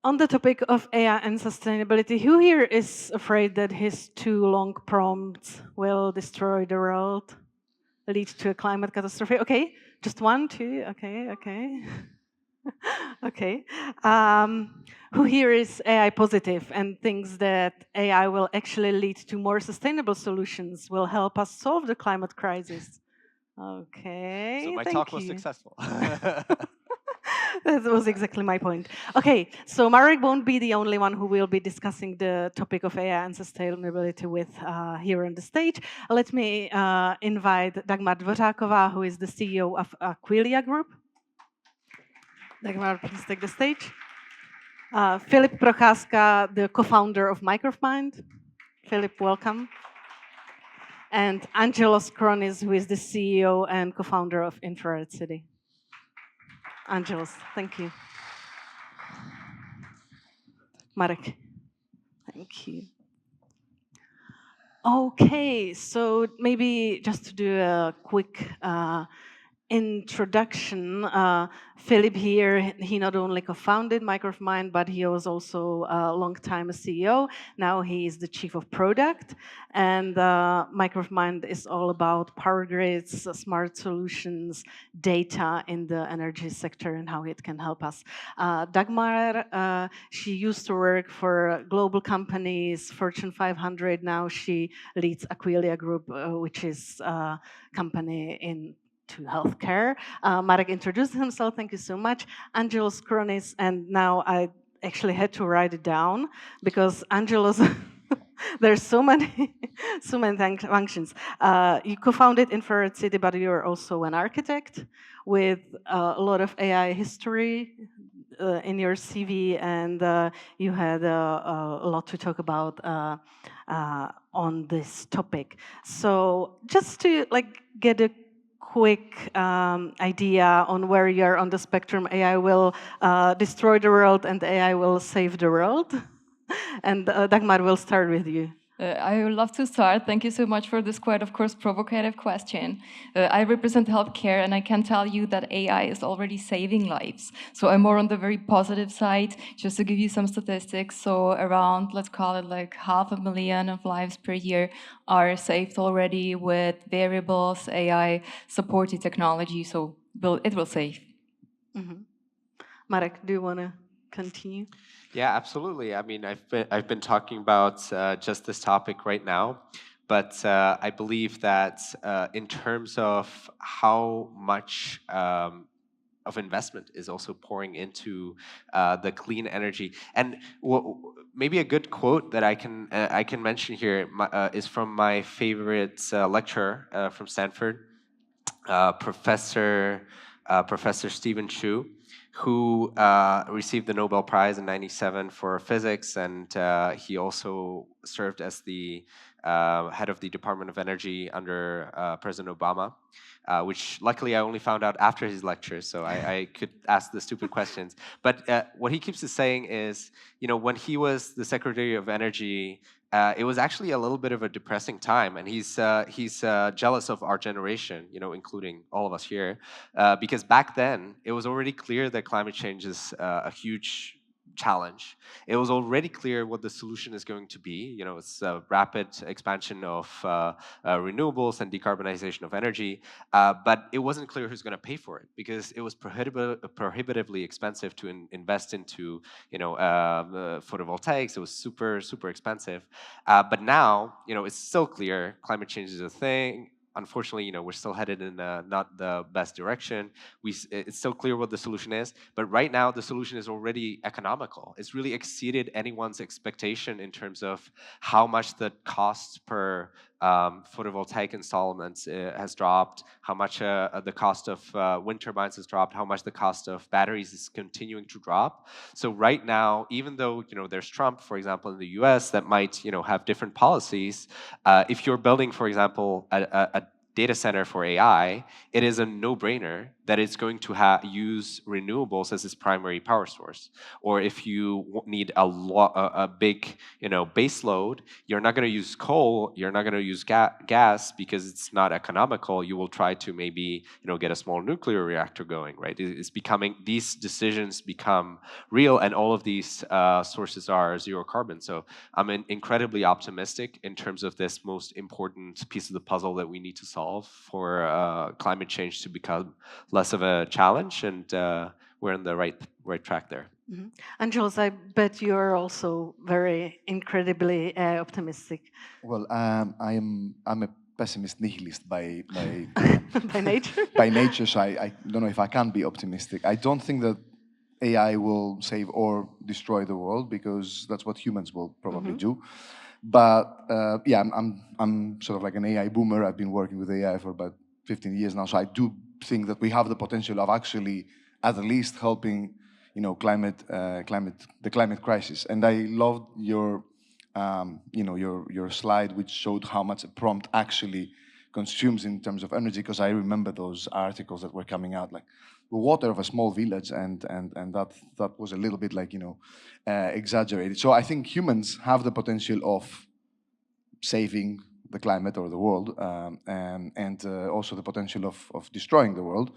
On the topic of AI and sustainability, who here is afraid that his 2 long prompts will destroy the world, lead to a climate catastrophe? Okay, just 1, 2, okay. Okay. Who here is AI positive and thinks that AI will actually lead to more sustainable solutions, will help us solve the climate crisis? Okay, So my thank talk was you. successful. That was exactly my point. Okay, so Marek won't be the only one who will be discussing the topic of AI and sustainability with here on the stage. Let me invite Dagmar Dvořáková, who is the CEO of Aquilia Group. Dagmar, please take the stage. Filip Procházka, the co-founder of Mycroft Mind. Filip, welcome. And Angelos Chronis, who is the CEO and co-founder of Infrared.city. Angelos, thank you. Marek, thank you. Okay, so maybe just to do a quick introduction. Philip here, he not only co-founded Mycroft Mind, but he was also a long time a CEO. Now he is the chief of product. And Mycroft Mind is all about power grids, smart solutions, data in the energy sector and how it can help us. Dagmar, she used to work for global companies, Fortune 500. Now she leads Aquilia Group, which is a company to healthcare. Marek introduced himself, thank you so much. Angelos Chronis, and now I actually had to write it down because Angelos, there's so many functions. You co-founded Infrared.city, but you're also an architect with a lot of AI history in your CV, and you had a lot to talk about on this topic. So just to get a quick idea on where you're on the spectrum, AI will destroy the world and AI will save the world. And Dagmar, will start with you. I would love to start. Thank you so much for this quite, of course, provocative question. I represent healthcare, and I can tell you that AI is already saving lives. So I'm more on the very positive side. Just to give you some statistics, so around, let's call it like 500,000 of lives per year are saved already with variables, AI-supported technology. So it will save. Mm-hmm. Marek, do you want to continue? Yeah, absolutely. I mean, I've been talking about just this topic right now, but I believe that in terms of how much of investment is also pouring into the clean energy, and maybe a good quote that I can mention here is from my favorite lecturer from Stanford, Professor Stephen Chu, who received the Nobel Prize in '97 for physics, and he also served as the head of the Department of Energy under President Obama, which luckily I only found out after his lecture, so I could ask the stupid questions. But what he keeps saying is, when he was the Secretary of Energy, it was actually a little bit of a depressing time, and he's jealous of our generation, including all of us here, because back then it was already clear that climate change is a huge challenge. It was already clear what the solution is going to be. It's a rapid expansion of renewables and decarbonization of energy, but it wasn't clear who's going to pay for it because it was prohibitively expensive to invest into photovoltaics. It was super expensive. But now, it's still clear climate change is a thing. Unfortunately, we're still headed in not the best direction. It's still clear what the solution is, but right now the solution is already economical. It's really exceeded anyone's expectation in terms of how much the cost per photovoltaic installments has dropped, how much the cost of wind turbines has dropped, how much the cost of batteries is continuing to drop. So right now, even though there's Trump, for example, in the U.S. that might have different policies, if you're building, for example, a data center for AI, it is a no-brainer that it's going to use renewables as its primary power source. Or if you need a big, base load, you're not going to use coal, you're not going to use gas because it's not economical. You will try to maybe, get a small nuclear reactor going, right? It's becoming, these decisions become real, and all of these sources are zero carbon. So I'm incredibly optimistic in terms of this most important piece of the puzzle that we need to solve for climate change to become less of a challenge, and we're on the right track there. Mm-hmm. Angelos, I bet you're also very incredibly optimistic. Well, I'm a pessimist nihilist by by nature. By nature, so I don't know if I can be optimistic. I don't think that AI will save or destroy the world, because that's what humans will probably do. But yeah, I'm sort of like an AI boomer. I've been working with AI for about 15 years now, so I do think that we have the potential of actually at least helping, the climate crisis. And I loved your, your slide, which showed how much a prompt actually consumes in terms of energy, because I remember those articles that were coming out, like the water of a small village, and that was a little bit like, exaggerated. So I think humans have the potential of saving the climate or the world, and also the potential of destroying the world.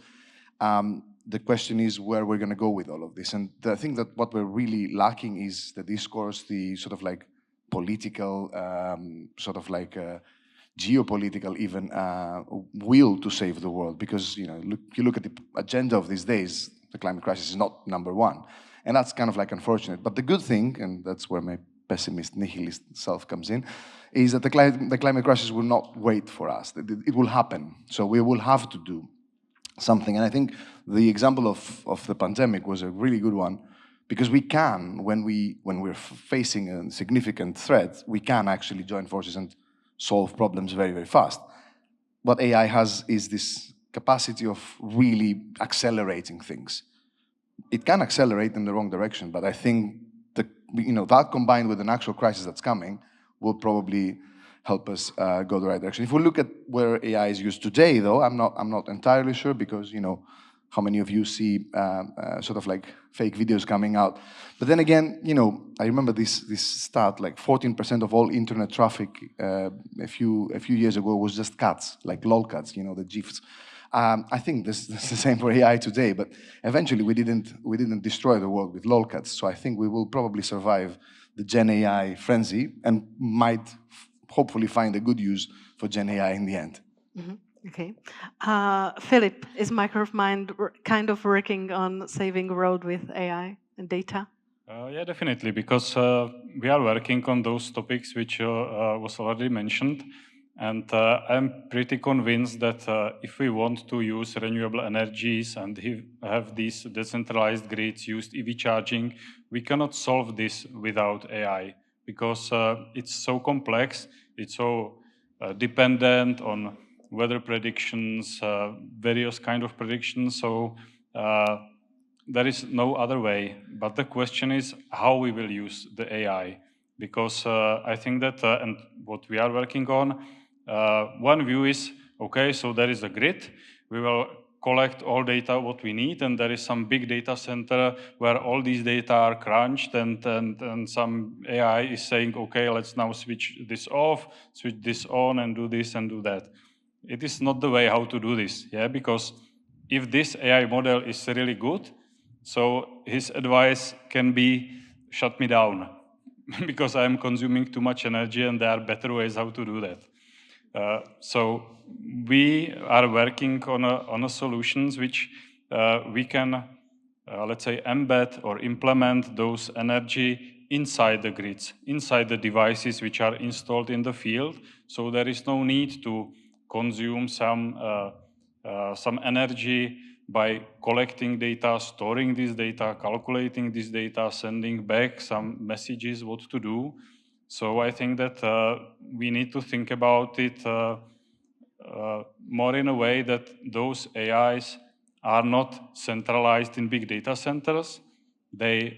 The question is where we're going to go with all of this. And I think that what we're really lacking is the discourse, the sort of like political, geopolitical even will to save the world. Because you look at the agenda of these days, the climate crisis is not number one, and that's kind of like unfortunate. But the good thing, and that's where my pessimist nihilist self comes in, is that the climate crisis will not wait for us. It will happen. So we will have to do something. And I think the example of the pandemic was a really good one, because we can, when we're facing a significant threat, we can actually join forces and solve problems very, very fast. What AI has is this capacity of really accelerating things. It can accelerate in the wrong direction, but I think that combined with an actual crisis that's coming will probably help us go the right direction. If we look at where AI is used today, though, I'm not entirely sure, because how many of you see sort of like fake videos coming out? But then again, I remember this stat, like 14% of all internet traffic a few years ago was just cuts, like lolcuts, the GIFs. I think this is the same for AI today, but eventually we didn't destroy the world with lolcuts. So I think we will probably survive the Gen AI frenzy and might hopefully find a good use for Gen AI in the end. Mm-hmm. Okay. Filip, is Mycroft Mind kind of working on saving the world with AI and data? Yeah, definitely, because we are working on those topics which was already mentioned. And I'm pretty convinced that if we want to use renewable energies and have these decentralized grids, used EV charging, we cannot solve this without AI, because it's so complex, it's so dependent on weather predictions, various kind of predictions. So there is no other way. But the question is how we will use the AI, because I think that, and what we are working on, one view is, okay, so there is a grid, we will collect all data what we need, and there is some big data center where all these data are crunched, and some AI is saying, okay, let's now switch this off, switch this on, and do this and do that. It is not the way how to do this, yeah, because if this AI model is really good, so his advice can be, shut me down, because I am consuming too much energy and there are better ways how to do that. So we are working on a solutions which we can, let's say, embed or implement those energy inside the grids, inside the devices which are installed in the field. So there is no need to consume some energy by collecting data, storing this data, calculating this data, sending back some messages what to do. So I think that we need to think about it more in a way that those AIs are not centralized in big data centers. They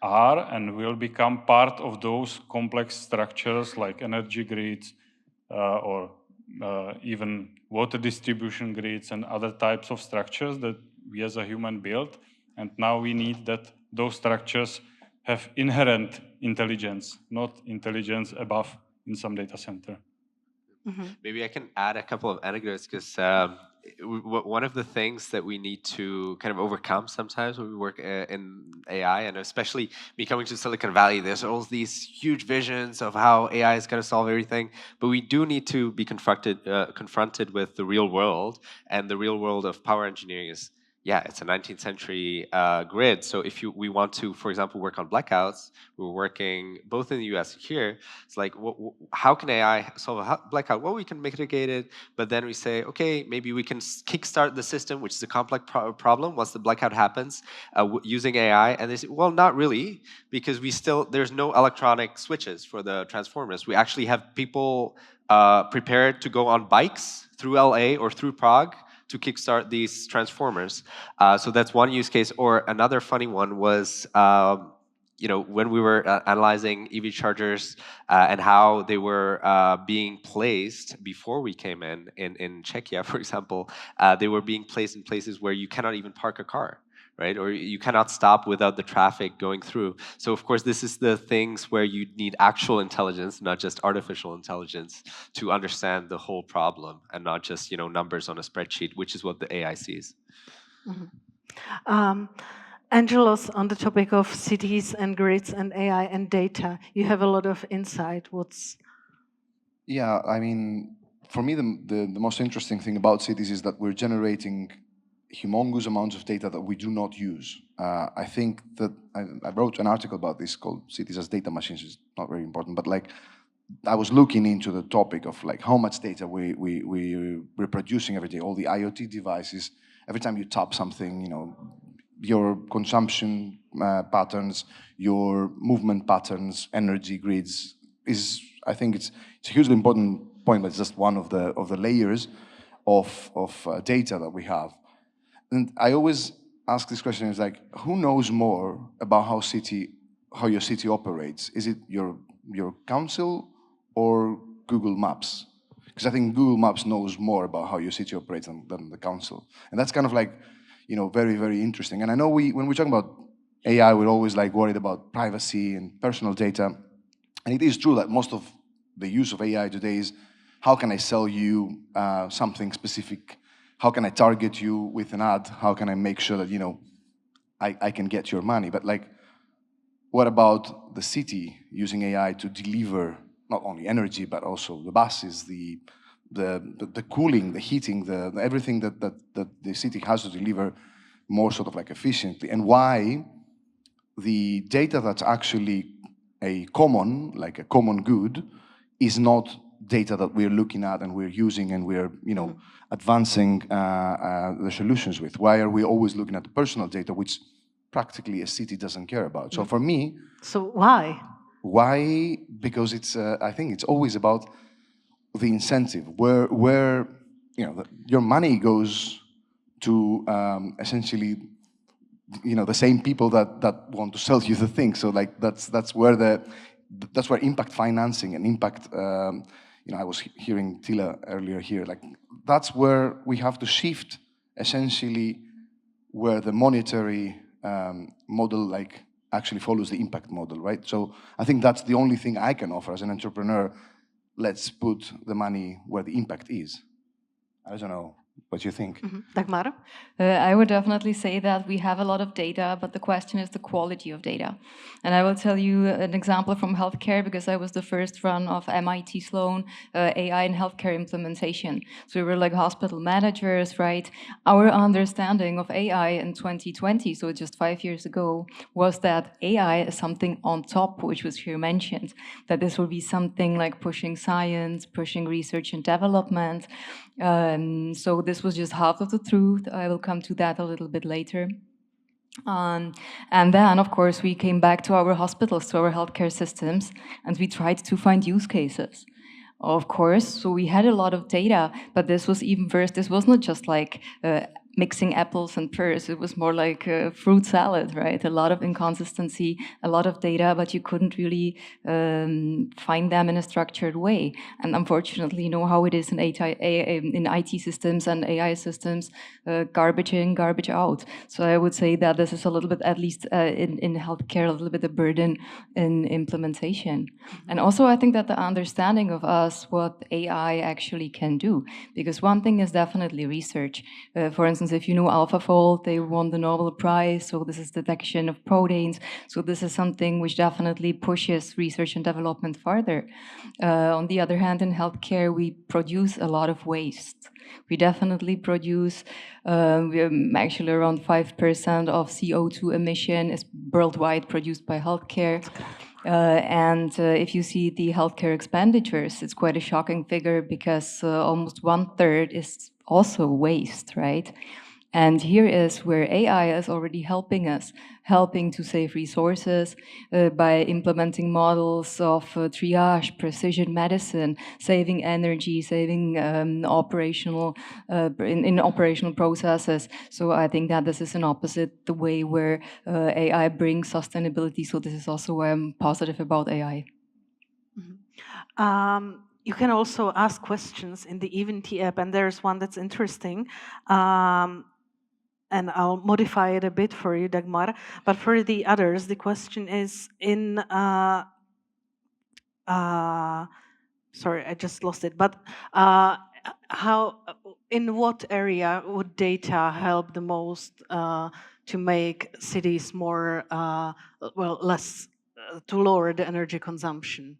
are and will become part of those complex structures like energy grids or even water distribution grids and other types of structures that we as a human build. And now we need that those structures have inherent intelligence, not intelligence above in some data center. Maybe I can add a couple of anecdotes because one of the things that we need to kind of overcome sometimes when we work in AI, and especially me coming to Silicon Valley, there's all these huge visions of how AI is going to solve everything, but we do need to be confronted with the real world, and the real world of power engineering is, yeah, it's a 19th century grid. So if we want to, for example, work on blackouts, we're working both in the US and here. It's like, how can AI solve a blackout? Well, we can mitigate it, but then we say, okay, maybe we can kickstart the system, which is a complex problem once the blackout happens, using AI. And they say, well, not really, because there's no electronic switches for the transformers. We actually have people prepared to go on bikes through LA or through Prague to kickstart these transformers. So that's one use case. Or another funny one was, when we were analyzing EV chargers and how they were being placed before we came in Czechia, for example, they were being placed in places where you cannot even park a car, right? Or you cannot stop without the traffic going through. So of course, this is the things where you need actual intelligence, not just artificial intelligence, to understand the whole problem and not just, numbers on a spreadsheet, which is what the AI sees. Angelos, on the topic of cities and grids and AI and data, you have a lot of insight. Yeah, I mean, for me, the most interesting thing about cities is that we're generating humongous amounts of data that we do not use. I think that I wrote an article about this called Cities as Data Machines. It's not very important, but I was looking into the topic of how much data we're producing every day, all the IoT devices. Every time you tap something, your consumption patterns, your movement patterns, energy grids I think it's a hugely important point, but it's just one of the layers of data that we have. And I always ask this question: is who knows more about how your city operates? Is it your council or Google Maps? Because I think Google Maps knows more about how your city operates than the council, and that's kind of very, very interesting. And I know when we're talking about AI, we're always worried about privacy and personal data. And it is true that most of the use of AI today is, how can I sell you something specific? How can I target you with an ad? How can I make sure that, I can get your money? But what about the city using AI to deliver not only energy, but also the buses, the cooling, the heating, everything that the city has to deliver more sort of efficiently? And why the data that's actually a common good is not data that we're looking at and we're using and we're advancing the solutions with? Why are we always looking at the personal data, which practically a city doesn't care about? So for me, why? Why? Because I think it's always about the incentive, where your money goes to essentially the same people that want to sell you the thing. So that's where impact financing and impact. I was hearing Tila earlier here. That's where we have to shift essentially, where the monetary model actually follows the impact model, right? So I think that's the only thing I can offer as an entrepreneur. Let's put the money where the impact is. I don't know what you think. Dagmar? I would definitely say that we have a lot of data, but the question is the quality of data. And I will tell you an example from healthcare, because I was the first run of MIT Sloan AI in healthcare implementation. So we were hospital managers, right? Our understanding of AI in 2020, so just 5 years ago, was that AI is something on top, which was here mentioned, that this will be something like pushing science, pushing research and development. So this was just half of the truth. I will come to that a little bit later. And then, of course, we came back to our hospitals, to our healthcare systems, and we tried to find use cases. Of course, so we had a lot of data, but this was even worse. This was not just mixing apples and pears. It was more like a fruit salad, right? A lot of inconsistency, a lot of data, but you couldn't really find them in a structured way. And unfortunately, you know how it is in IT systems and AI systems, garbage in, garbage out. So I would say that this is a little bit, at least in healthcare, a little bit a burden in implementation. And also I think that the understanding of us, what AI actually can do, because one thing is definitely research. For instance, if you know AlphaFold, they won the Nobel Prize, so this is detection of proteins. So this is something which definitely pushes research and development further. On the other hand, in healthcare, we produce a lot of waste. We definitely produce, actually around 5% of CO2 emission is worldwide produced by healthcare. If you see the healthcare expenditures, it's quite a shocking figure because almost 1/3 is also waste, right? And here is where AI is already helping us, helping to save resources by implementing models of triage, precision medicine, saving energy, saving operational in operational processes. So I think that this is an opposite the way where AI brings sustainability. So this is also why I'm positive about AI. You can also ask questions in the Eventy app, and there's one that's interesting. And I'll modify it a bit for you, Dagmar. But for the others, the question is sorry, I just lost it. But in what area would data help the most to make cities more, less, to lower the energy consumption,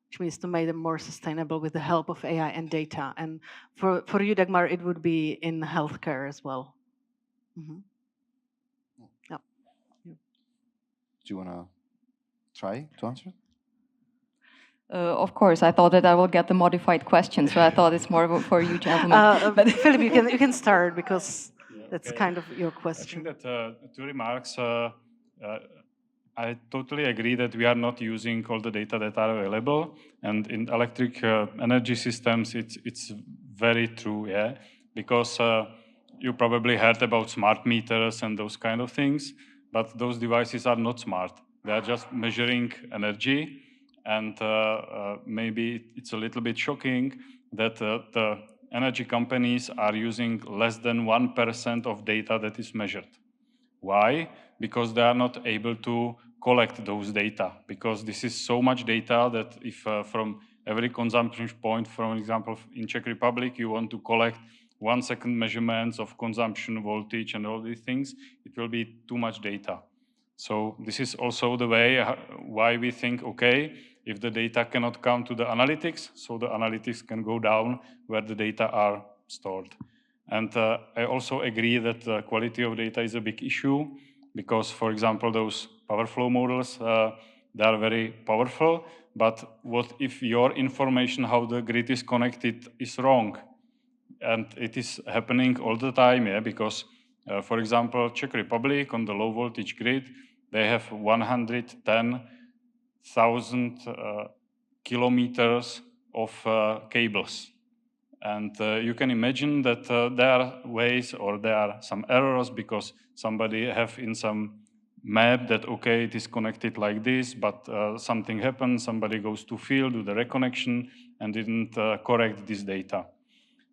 which means to make them more sustainable with the help of AI and data? And for you, Dagmar, it would be in healthcare as well. Mm-hmm. Yeah. Do you want to try to answer? Of course, I thought that I will get the modified question, so I thought it's more for you, gentlemen. But Philip, you can start because that's kind of your question. I think that two remarks. I totally agree that we are not using all the data that are available, and in electric energy systems, it's very true, yeah, because you probably heard about smart meters and those kind of things, but those devices are not smart. They are just measuring energy, and maybe it's a little bit shocking that the energy companies are using less than 1% of data that is measured. Why? Because they are not able to collect those data, because this is so much data that if from every consumption point, for example, in Czech Republic, you want to collect 1 second measurements of consumption, voltage, and all these things, it will be too much data. So this is also the way why we think, okay, if the data cannot come to the analytics, so the analytics can go down where the data are stored. And I also agree that the quality of data is a big issue because, for example, those power flow models, they are very powerful, but what if your information, how the grid is connected, is wrong? And it is happening all the time, yeah, because, for example, Czech Republic on the low voltage grid, they have 110,000 kilometers of cables. And you can imagine that there are ways or there are some errors because somebody have in some map that, okay, it is connected like this, but something happens, somebody goes to field, do the reconnection, and didn't correct this data.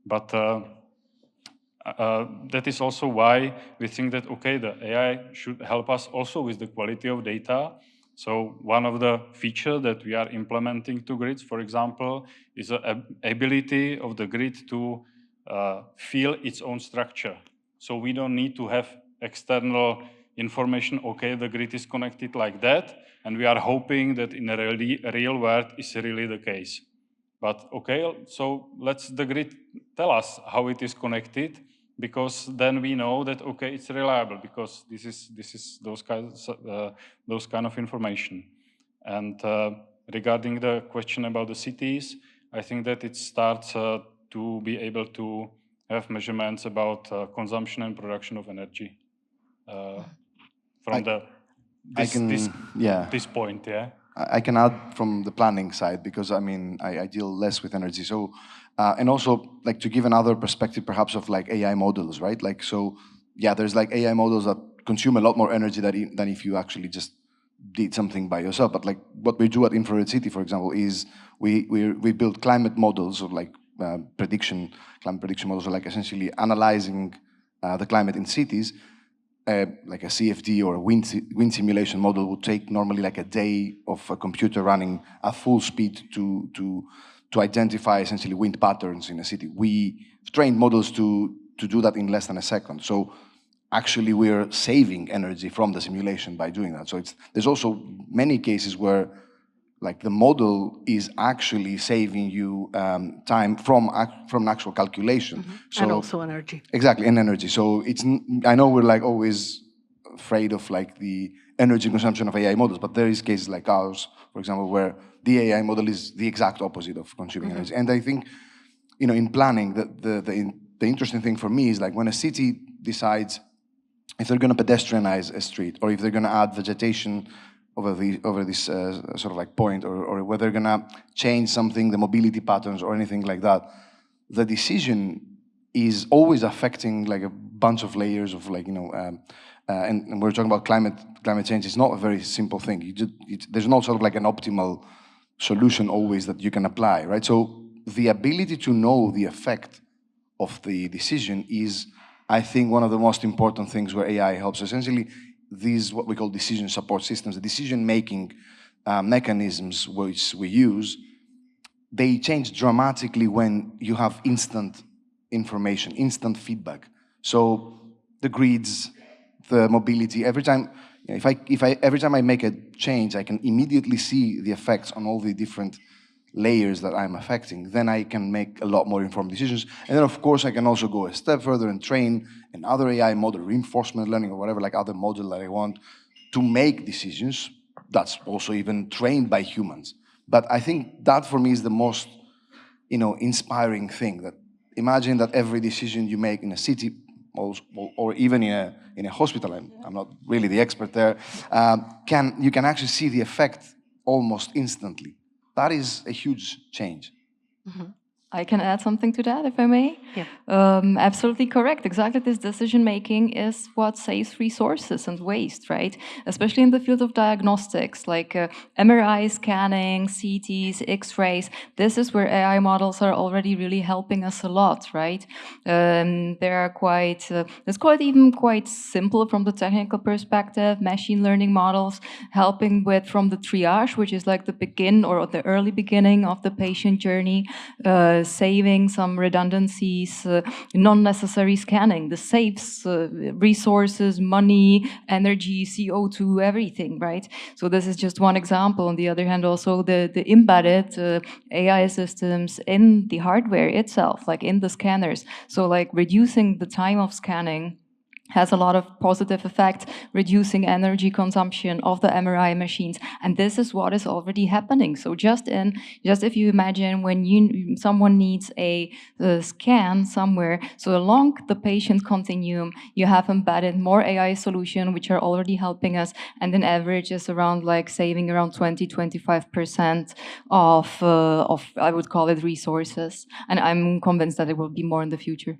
But that is also why we think that, okay, the AI should help us also with the quality of data. So one of the features that we are implementing to grids, for example, is the ability of the grid to feel its own structure. So we don't need to have external information, okay, the grid is connected like that, and we are hoping that in a real world is really the case. But okay, so let's the grid tell us how it is connected, because then we know that, okay, it's reliable, because this is those kind of information. And regarding the question about the cities, I think that it starts to be able to have measurements about consumption and production of energy from this point, yeah. I can add from the planning side, because I mean, I deal less with energy. So, and also like to give another perspective perhaps of like AI models, right? Like, so yeah, there's like AI models that consume a lot more energy than if you actually just did something by yourself. But like what we do at Infrared.city, for example, is we build climate models of like climate prediction models, are like essentially analyzing the climate in cities. Like a CFD or a wind simulation model would take normally like a day of a computer running at full speed to identify essentially wind patterns in a city. We trained models to do that in less than a second. So actually we're saving energy from the simulation by doing that. So there's also many cases where like the model is actually saving you time from an actual calculation. So, and also energy. Exactly, and energy. So I know we're like always afraid of like the energy consumption of AI models, but there is cases like ours, for example, where the AI model is the exact opposite of consuming energy. And I think, you know, in planning, the interesting thing for me is like when a city decides if they're going to pedestrianize a street, or if they're going to add vegetation over this sort of like point, or whether they're going to change something, the mobility patterns or anything like that, the decision is always affecting like a bunch of layers of like, you know, and we're talking about climate change. It's not a very simple thing. There's not sort of like an optimal solution always that you can apply, right? So the ability to know the effect of the decision is, I think, one of the most important things where AI helps. Essentially, these what we call decision support systems, the decision-making mechanisms which we use, they change dramatically when you have instant information, instant feedback. So the grids, the mobility, every time, every time I make a change, I can immediately see the effects on all the different layers that I'm affecting. Then I can make a lot more informed decisions. And then of course I can also go a step further and train another AI model, reinforcement learning or whatever, like other model that I want to make decisions that's also even trained by humans. But I think that for me is the most, you know, inspiring thing. That imagine that every decision you make in a city, or even in a hospital, I'm not really the expert there, you can actually see the effect almost instantly. That is a huge change. I can add something to that, if I may. Yeah. Absolutely correct. Exactly, this decision making is what saves resources and waste, right? Especially in the field of diagnostics, like MRI scanning, CTs, X-rays. This is where AI models are already really helping us a lot, right? They are it's quite simple from the technical perspective. Machine learning models helping from the triage, which is like the early beginning of the patient journey. Saving some redundancies, non-necessary scanning. This saves resources, money, energy, CO2, everything, right? So this is just one example. On the other hand, also the embedded AI systems in the hardware itself, like in the scanners. So like reducing the time of scanning has a lot of positive effect, reducing energy consumption of the MRI machines. And this is what is already happening. So just if you imagine when someone needs a scan somewhere, so along the patient continuum, you have embedded more AI solutions which are already helping us, and an average is around like saving around 20-25% of I would call it resources. And I'm convinced that it will be more in the future.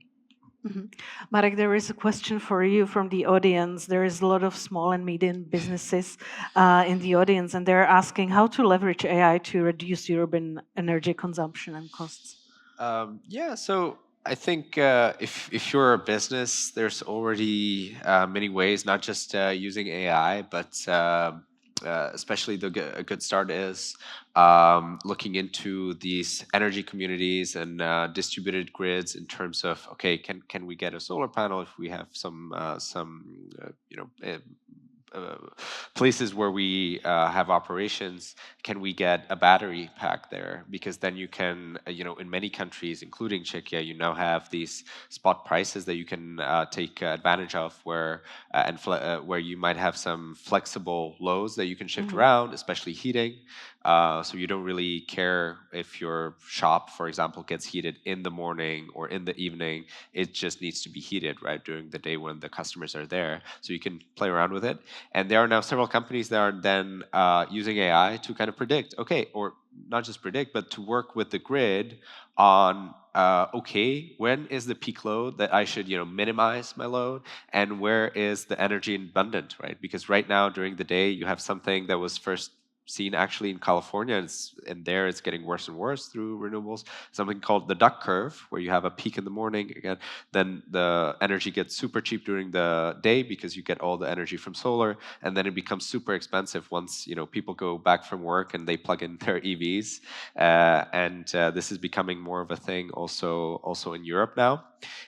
Marek, there is a question for you from the audience. There is a lot of small and medium businesses in the audience, and they're asking how to leverage AI to reduce urban energy consumption and costs. Yeah, so I think if you're a business, there's already many ways, not just using AI, but especially a good start is looking into these energy communities and distributed grids in terms of, okay, can we get a solar panel if we have some places where we have operations? Can we get a battery pack there? Because then you can, in many countries, including Czechia, you now have these spot prices that you can take advantage of, where where you might have some flexible loads that you can shift around, especially heating. So you don't really care if your shop, for example, gets heated in the morning or in the evening. It just needs to be heated, right, during the day when the customers are there. So you can play around with it. And there are now several companies that are then using AI to kind of predict, okay, or not just predict, but to work with the grid on, okay, when is the peak load that I should, minimize my load, and where is the energy abundant, right? Because right now during the day you have something that was first seen actually in California, and there it's getting worse and worse through renewables, something called the duck curve, where you have a peak in the morning, again, then the energy gets super cheap during the day because you get all the energy from solar, and then it becomes super expensive once people go back from work and they plug in their EVs, and this is becoming more of a thing also in Europe now.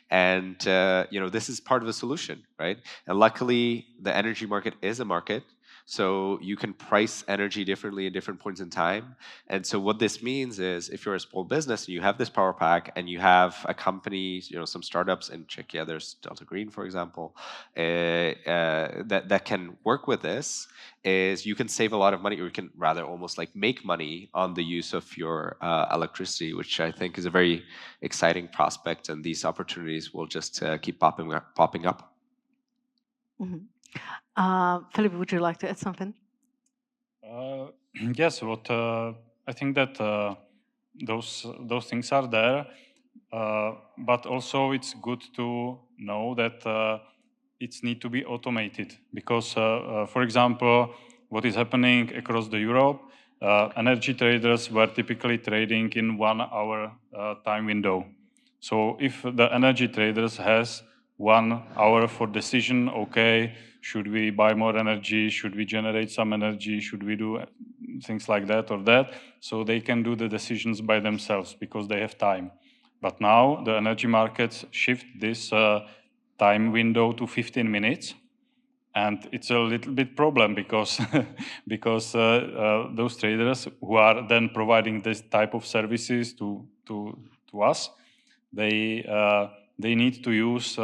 And this is part of the solution, right? And luckily, the energy market is a market. So you can price energy differently at different points in time. And so what this means is, if you're a small business and you have this power pack and you have a company, some startups in Czechia, there's Delta Green, for example, that can work with this, is you can save a lot of money, or you can rather almost like make money on the use of your electricity, which I think is a very exciting prospect. And these opportunities will just keep popping up. Mm-hmm. Filip, would you like to add something? Yes, I think that those things are there, but also it's good to know that it's need to be automated, because, for example, what is happening across the Europe, energy traders were typically trading in 1 hour time window. So if the energy traders has 1 hour for decision, okay, should we buy more energy? Should we generate some energy? Should we do things like that or that? So they can do the decisions by themselves because they have time. But now the energy markets shift this time window to 15 minutes. And it's a little bit problem because those traders who are then providing this type of services to us, they need to use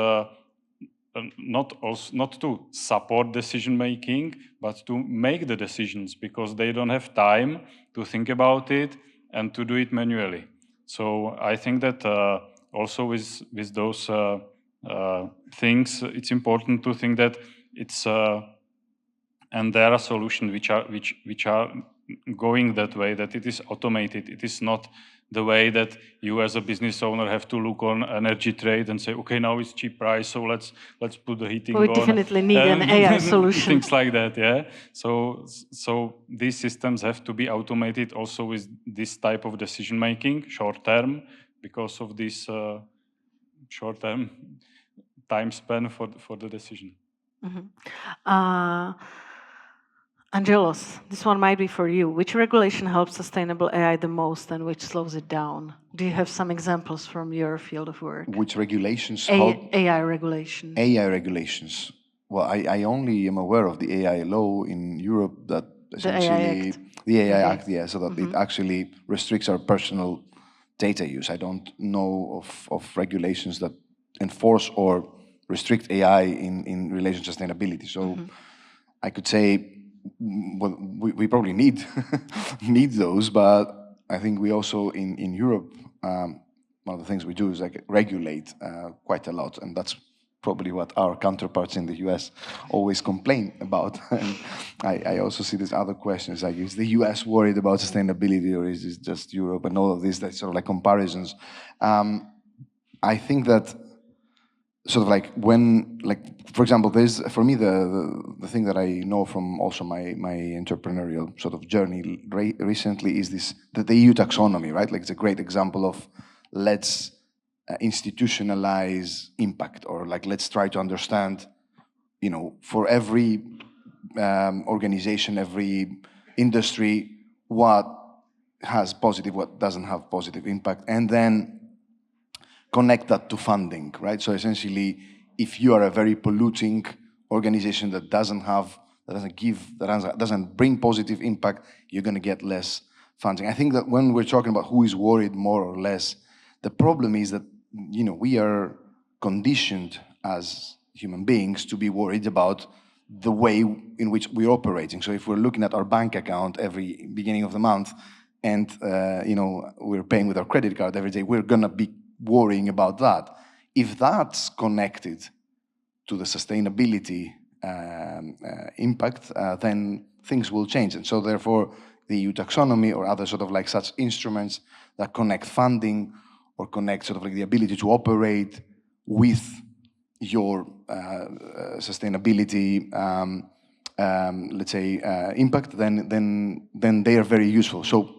not to support decision making, but to make the decisions, because they don't have time to think about it and to do it manually. So I think that also with those things, it's important to think that it's and there are solutions which are going that way, that it is automated. It is not the way that you as a business owner have to look on energy trade and say, okay, now it's cheap price, so let's put the heating on. We definitely need an AI solution. Things like that, yeah. So these systems have to be automated also with this type of decision making, short term, because of this short term time span for the decision. Mm-hmm. Angelos, this one might be for you. Which regulation helps sustainable AI the most and which slows it down? Do you have some examples from your field of work? Which regulations help? AI regulation. AI regulations. Well, I only am aware of the AI law in Europe that essentially... The AI Act, yeah, so that it actually restricts our personal data use. I don't know of regulations that enforce or restrict AI in relation to sustainability. So I could say, well, we probably need need those, but I think we also in Europe, one of the things we do is like regulate quite a lot, and that's probably what our counterparts in the US always complain about. And I also see these other questions, like, is the US worried about sustainability, or is it just Europe, and all of these, that sort of like comparisons. I think that sort of like when, like, for example, there's, for me, the thing that I know from also my entrepreneurial sort of journey recently is this, the EU taxonomy, right? Like, it's a great example of let's institutionalize impact, or like, let's try to understand, you know, for every organization, every industry, what has positive, what doesn't have positive impact, and then connect that to funding, right? So essentially, if you are a very polluting organization that doesn't bring positive impact, you're going to get less funding. I think that when we're talking about who is worried more or less, the problem is that, you know, we are conditioned as human beings to be worried about the way in which we're operating. So if we're looking at our bank account every beginning of the month and we're paying with our credit card every day, we're gonna be worrying about that. If that's connected to the sustainability impact, then things will change. And so therefore, the EU taxonomy or other sort of like such instruments that connect funding or connect sort of like the ability to operate with your sustainability, let's say, impact, then they are very useful. So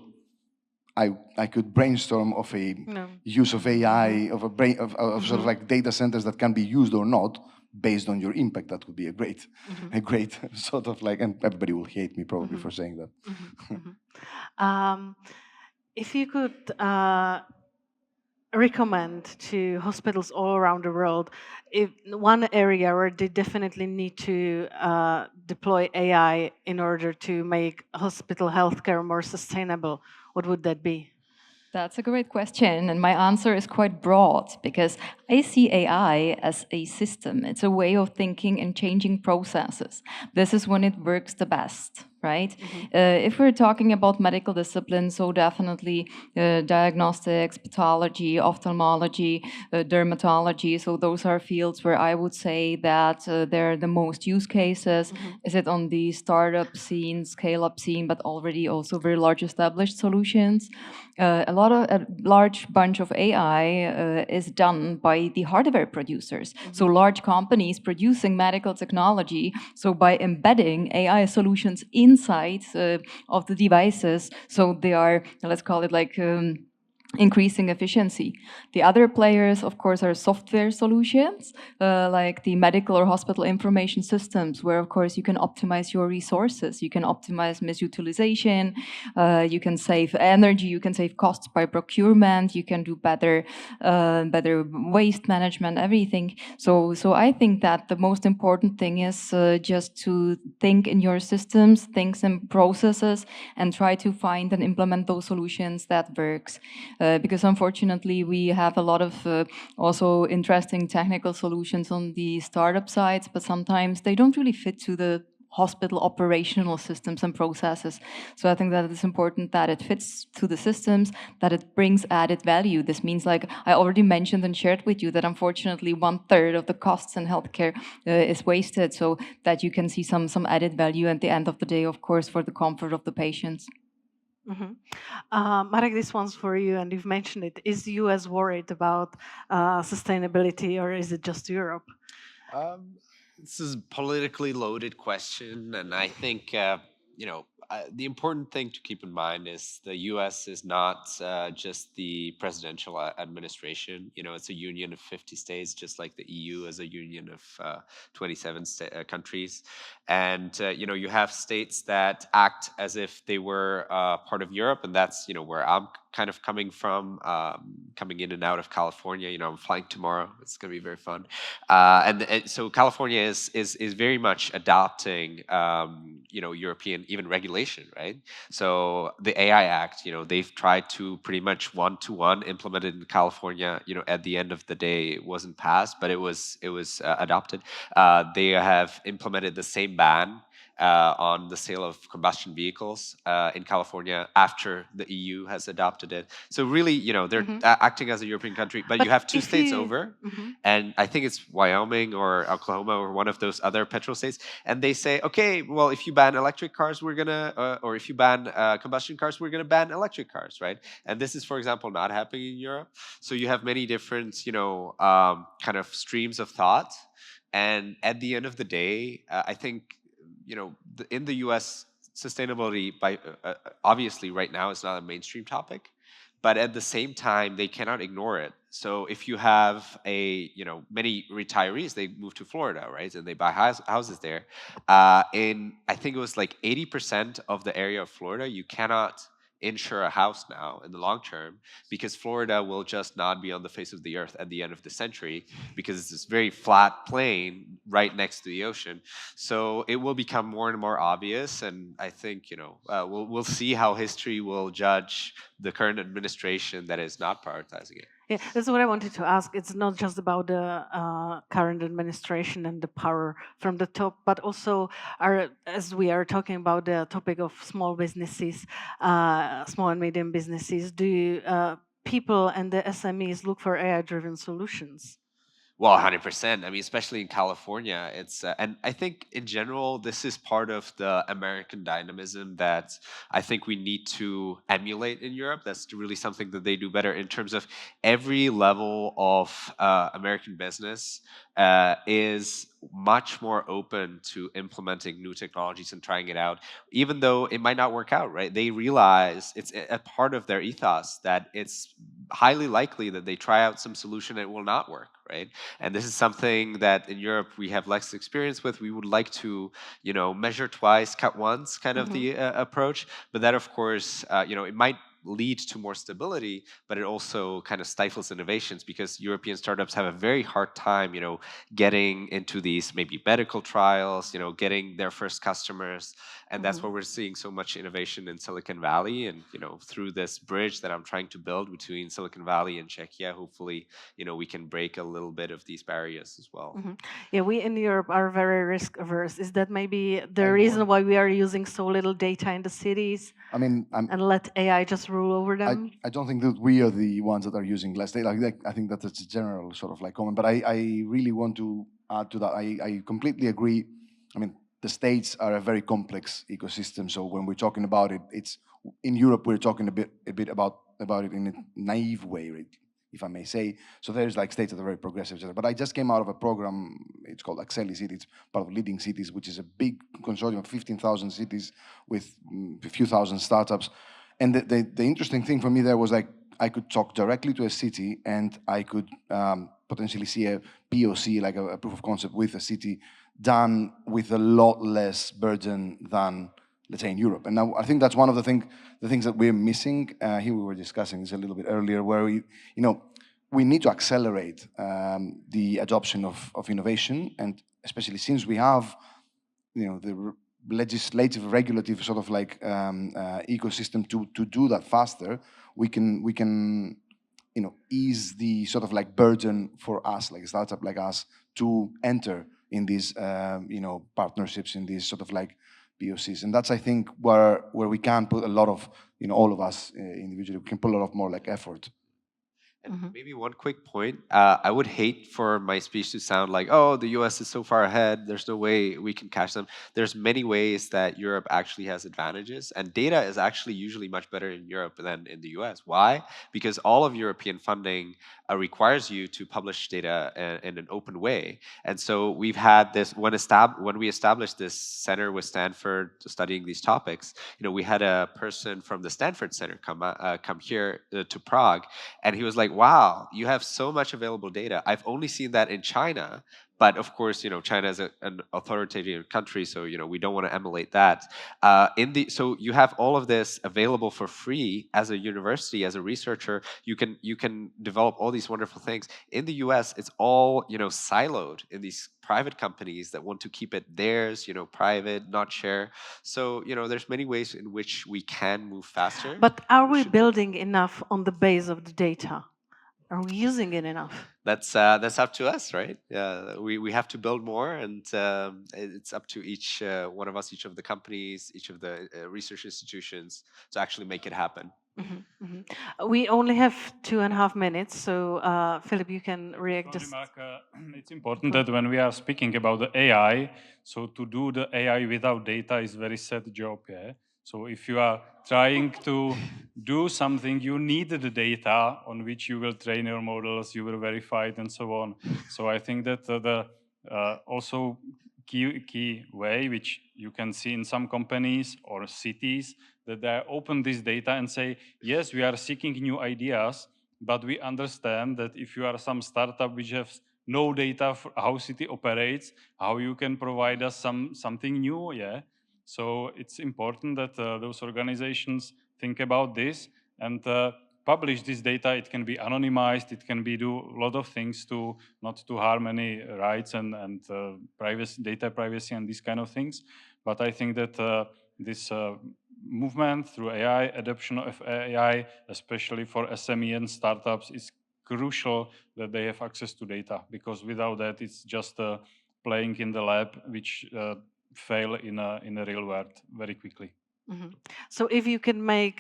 I could brainstorm of a use of AI, of sort of like data centers that can be used or not based on your impact. That would be a great sort of like, and everybody will hate me probably for saying that. If you could recommend to hospitals all around the world, if one area where they definitely need to deploy AI in order to make hospital healthcare more sustainable, what would that be? That's a great question, and my answer is quite broad because I see AI as a system. It's a way of thinking and changing processes. This is when it works the best, right? If we're talking about medical disciplines, so definitely diagnostics, pathology, ophthalmology, dermatology. So those are fields where I would say that there are the most use cases. Is it on the startup scene, scale-up scene, but already also very large established solutions? A large bunch of AI is done by the hardware producers. So large companies producing medical technology. So by embedding AI solutions inside of the devices, so they are, let's call it like increasing efficiency. The other players, of course, are software solutions, like the medical or hospital information systems, where, of course, you can optimize your resources, you can optimize misutilization, you can save energy, you can save costs by procurement, you can do better waste management, everything. So I think that the most important thing is just to think in your systems, think in processes, and try to find and implement those solutions that works. Because unfortunately we have a lot of also interesting technical solutions on the startup sides, but sometimes they don't really fit to the hospital operational systems and processes. So I think that it's important that it fits to the systems, that it brings added value. This means, like I already mentioned and shared with you, that unfortunately 1/3 of the costs in healthcare is wasted, so that you can see some added value at the end of the day, of course, for the comfort of the patients. Marek, this one's for you, and you've mentioned it. Is the US worried about sustainability, or is it just Europe? This is a politically loaded question, and I think the important thing to keep in mind is the U.S. is not just the presidential administration. It's a union of 50 states, just like the EU is a union of 27 countries. And you have states that act as if they were part of Europe, and that's where I'm kind of coming from, coming in and out of California. I'm flying tomorrow. It's going to be very fun. And so California is very much adopting European even regulation, right? So the AI Act, they've tried to pretty much one-to-one implement it in California. At the end of the day, it wasn't passed, but it was adopted. They have implemented the same ban on the sale of combustion vehicles in California after the EU has adopted it. So really, they're acting as a European country, but you have two states over, and I think it's Wyoming or Oklahoma or one of those other petrol states, and they say, okay, well, if you ban electric cars, we're gonna, or if you ban combustion cars, we're gonna ban electric cars, right? And this is, for example, not happening in Europe. So you have many different, kind of streams of thought, and at the end of the day, I think in the U.S., sustainability, obviously right now is not a mainstream topic, but at the same time they cannot ignore it. So if you have many retirees, they move to Florida, right, and they buy houses there. I think it was like 80% of the area of Florida, you cannot insure a house now in the long term, because Florida will just not be on the face of the earth at the end of the century, because it's this very flat plain right next to the ocean. So it will become more and more obvious, and I think we'll see how history will judge the current administration that is not prioritizing it. Yeah, that's what I wanted to ask. It's not just about the current administration and the power from the top, but also, as we are talking about the topic of small businesses, small and medium businesses, do people and the SMEs look for AI-driven solutions? Well, 100%. I mean, especially in California, and I think in general, this is part of the American dynamism that I think we need to emulate in Europe. That's really something that they do better in terms of every level of American business is much more open to implementing new technologies and trying it out, even though it might not work out, right? They realize it's a part of their ethos that it's highly likely that they try out some solution and it will not work, right? And this is something that in Europe we have less experience with. We would like to, measure twice, cut once, kind of the approach. But that, of course, it might lead to more stability, but it also kind of stifles innovations because European startups have a very hard time, getting into these maybe medical trials, getting their first customers. And that's why we're seeing so much innovation in Silicon Valley. And, through this bridge that I'm trying to build between Silicon Valley and Czechia, hopefully, we can break a little bit of these barriers as well. Yeah, we in Europe are very risk averse. Is that maybe the reason why we are using so little data in the cities? I mean, and let AI just rule over them? I don't think that we are the ones that are using less data. I think that's a general sort of like comment, but I really want to add to that. I completely agree. I mean, the States are a very complex ecosystem. So when we're talking about it, it's in Europe, we're talking a bit about it in a naive way, right, if I may say. So there's like states that are very progressive. But I just came out of a program, it's called Accelicity, it's part of Leading Cities, which is a big consortium of 15,000 cities with a few thousand startups. And the interesting thing for me there was like, I could talk directly to a city and I could potentially see a POC, like a proof of concept with a city done with a lot less burden than, let's say, in Europe. And now I think that's one of the things that we're missing. Here we were discussing this a little bit earlier, where we need to accelerate the adoption of innovation, and especially since we have, the legislative, regulative sort of like ecosystem to do that faster. We can ease the sort of like burden for us, like a startup like us, to enter in these partnerships, in these sort of like POCs. And that's, I think, where we can put a lot of, all of us individually, we can put a lot of more like effort. And maybe one quick point. I would hate for my speech to sound like, oh, the US is so far ahead, there's no way we can catch them. There's many ways that Europe actually has advantages, and data is actually usually much better in Europe than in the US. Why? Because all of European funding requires you to publish data in an open way. And so we've had this, when we established this center with Stanford studying these topics, we had a person from the Stanford Center come here to Prague, and he was like, wow, you have so much available data. I've only seen that in China. But of course, China is an authoritarian country, so we don't want to emulate that. So you have all of this available for free as a university, as a researcher. You can develop all these wonderful things. In the U.S., it's all siloed in these private companies that want to keep it theirs, private, not share. So there's many ways in which we can move faster. But are we building enough on the base of the data? Are we using it enough? That's up to us, right? Yeah, we have to build more, and it's up to each one of us, each of the companies, each of the research institutions to actually make it happen. We only have 2.5 minutes, so Filip, you can react. It's important that when we are speaking about the AI, so to do the AI without data is very sad job, yeah? So if you are trying to do something, you need the data on which you will train your models, you will verify it, and so on. So I think that the also key way, which you can see in some companies or cities, that they open this data and say, yes, we are seeking new ideas, but we understand that if you are some startup which has no data for how city operates, how you can provide us something new, yeah? So it's important that those organizations think about this and publish this data. It can be anonymized. It can be do a lot of things to not to harm any rights and privacy, data privacy and these kind of things. But I think that this movement through AI, adoption of AI, especially for SME and startups, is crucial that they have access to data, because without that, it's just playing in the lab, which fail in a real world very quickly. Mm-hmm. So if you can make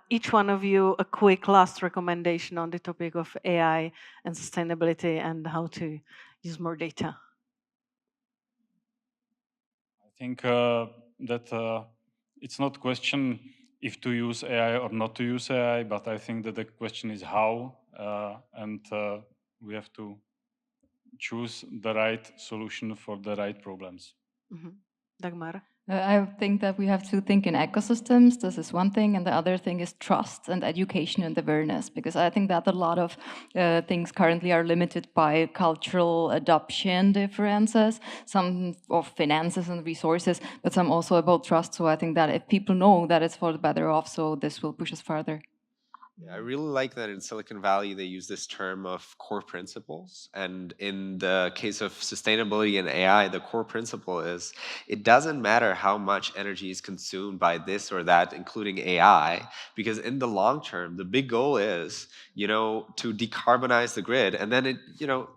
each one of you a quick last recommendation on the topic of AI and sustainability and how to use more data. I think that it's not question if to use AI or not to use AI, but I think that the question is how, and we have to choose the right solution for the right problems. Mm-hmm. Dagmar? I think that we have to think in ecosystems. This is one thing. And the other thing is trust and education and awareness, because I think that a lot of things currently are limited by cultural adoption differences, some of finances and resources, but some also about trust. So I think that if people know that it's for the better off, so this will push us further. Yeah, I really like that in Silicon Valley they use this term of core principles. And in the case of sustainability and AI, the core principle is it doesn't matter how much energy is consumed by this or that, including AI, because in the long term, the big goal is, to decarbonize the grid, and then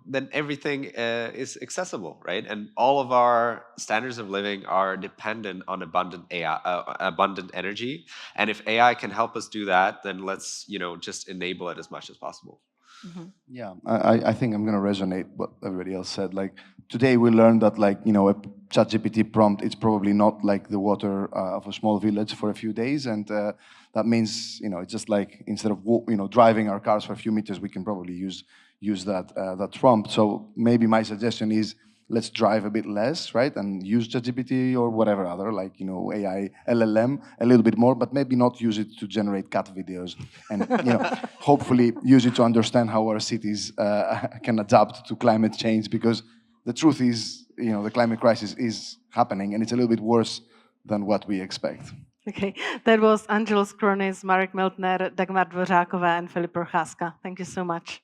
then everything is accessible, right? And all of our standards of living are dependent on abundant abundant energy. And if AI can help us do that, then let's just enable it as much as possible. Mm-hmm. Yeah, I think I'm going to resonate what everybody else said. Like today we learned that a ChatGPT prompt, it's probably not like the water of a small village for a few days. And that means, it's just like instead of, driving our cars for a few meters, we can probably use that prompt. So maybe my suggestion is, let's drive a bit less, right? And use ChatGPT or whatever other, AI, LLM a little bit more, but maybe not use it to generate cat videos. And, hopefully use it to understand how our cities can adapt to climate change, because the truth is, the climate crisis is happening and it's a little bit worse than what we expect. Okay, that was Angelos Chronis, Marek Miltner, Dagmar Dvořáková, and Filip Procházka. Thank you so much.